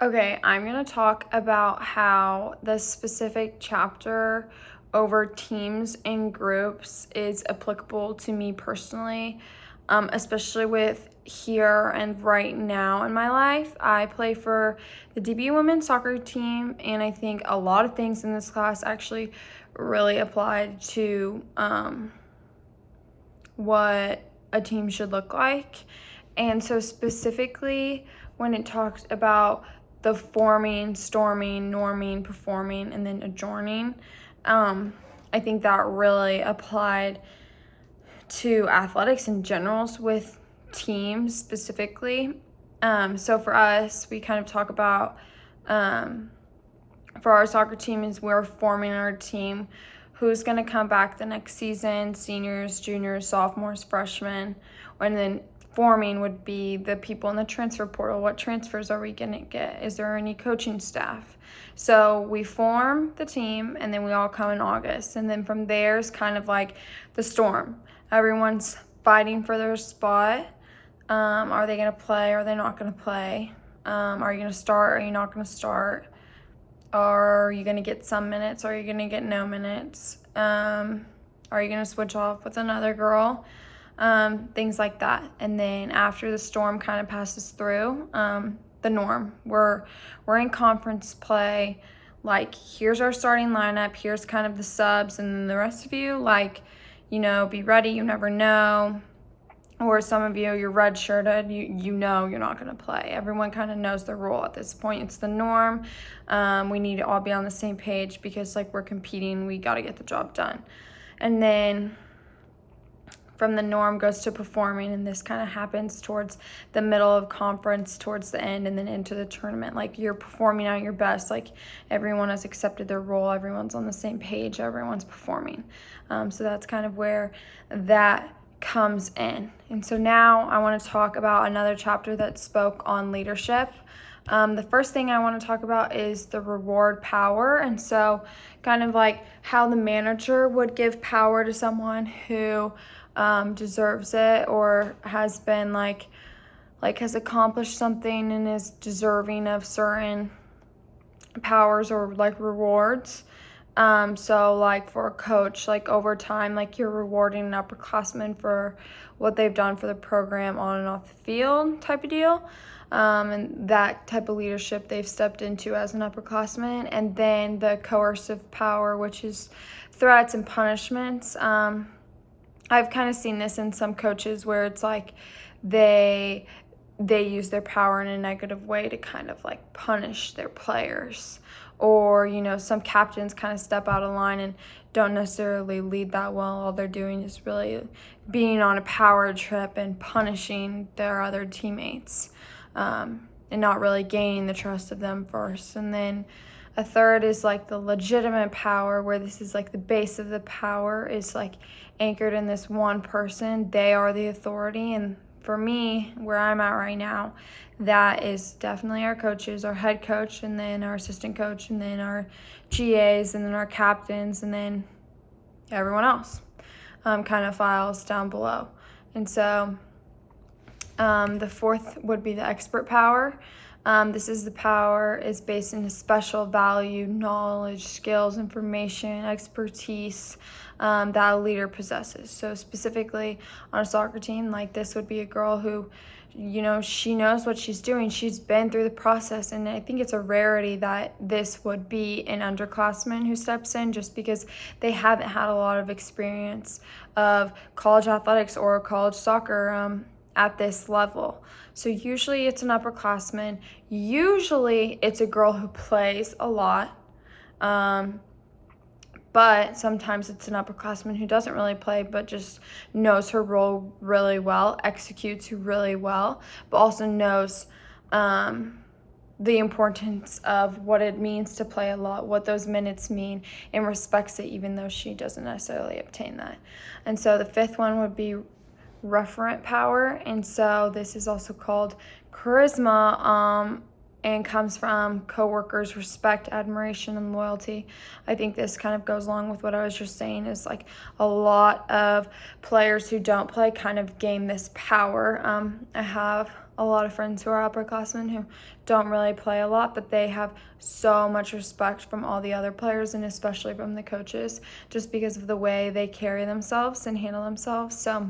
Okay, I'm going to talk about how the specific chapter over teams and groups is applicable to me personally, especially with here and right now in my life. I play for the DB women's soccer team, and I think a lot of things in this class actually really applied to what a team should look like. And so specifically when it talks about the forming, storming, norming, performing, and then adjourning, I think that really applied to athletics in generals with teams specifically. So for us, we kind of talk about for our soccer team is we're forming our team who's going to come back the next season, seniors, juniors, sophomores, freshmen, and then forming would be the people in the transfer portal. What transfers are we going to get? Is there any coaching staff? So we form the team, and then we all come in August. And then from there is kind of like the storm. Everyone's fighting for their spot. Are they going to play? Are they not going to play? Are you going to start? Are you not going to start? Are you going to get some minutes? Are you going to get no minutes? Are you going to switch off with another girl? Things like that. And then after the storm kind of passes through, the norm. We're in conference play. Like, here's our starting lineup. Here's kind of the subs. And then the rest of you, be ready. You never know. Or some of you, you're redshirted, you know you're not going to play. Everyone kind of knows the rule at this point. It's the norm. We need to all be on the same page because, we're competing. We got to get the job done. And then from the norm goes to performing, and this kind of happens towards the middle of conference, towards the end, and then into the tournament. You're performing at your best. Everyone has accepted their role. Everyone's on the same page. Everyone's performing. So that's kind of where that comes in. And so now I want to talk about another chapter that spoke on leadership. The first thing I want to talk about is the reward power. And so kind of like how the manager would give power to someone who deserves it or has been has accomplished something and is deserving of certain powers or rewards. So for a coach, over time, you're rewarding an upperclassman for what they've done for the program on and off the field type of deal. And that type of leadership they've stepped into as an upperclassman. And then the coercive power, which is threats and punishments. I've kind of seen this in some coaches where it's they use their power in a negative way to kind of punish their players. Or, some captains kind of step out of line and don't necessarily lead that well. All they're doing is really being on a power trip and punishing their other teammates and not really gaining the trust of them first. And then a third is the legitimate power, where this is the base of the power is anchored in this one person. They are the authority. And for me, where I'm at right now, that is definitely our coaches, our head coach, and then our assistant coach, and then our GAs, and then our captains, and then everyone else kind of files down below. And so the fourth would be the expert power. This is the power is based in special value, knowledge, skills, information, expertise that a leader possesses. So specifically on a soccer team, this would be a girl who, she knows what she's doing. She's been through the process, and I think it's a rarity that this would be an underclassman who steps in, just because they haven't had a lot of experience of college athletics or college soccer at this level. So usually it's an upperclassman. Usually it's a girl who plays a lot. But sometimes it's an upperclassman who doesn't really play, but just knows her role really well, executes really well, but also knows the importance of what it means to play a lot, what those minutes mean, and respects it even though she doesn't necessarily obtain that. And so the fifth one would be referent power. And so this is also called charisma, and comes from coworkers' respect, admiration, and loyalty. I think this kind of goes along with what I was just saying, is a lot of players who don't play kind of gain this power. I have a lot of friends who are upperclassmen who don't really play a lot, but they have so much respect from all the other players and especially from the coaches just because of the way they carry themselves and handle themselves. So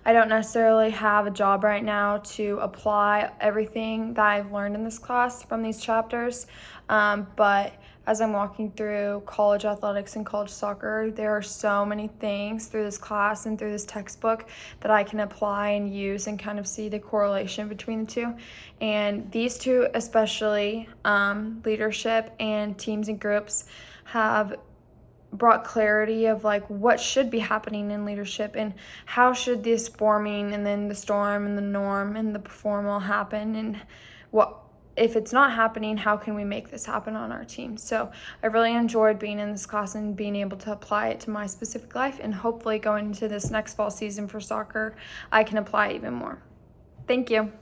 I don't necessarily have a job right now to apply everything that I've learned in this class from these chapters, but as I'm walking through college athletics and college soccer, there are so many things through this class and through this textbook that I can apply and use and kind of see the correlation between the two. And these two, especially leadership and teams and groups, have brought clarity of like what should be happening in leadership and how should this forming and then the storm and the norm and the perform all happen, and what if it's not happening, how can we make this happen on our team. So I really enjoyed being in this class and being able to apply it to my specific life, and hopefully going into this next fall season for soccer I can apply even more. Thank you.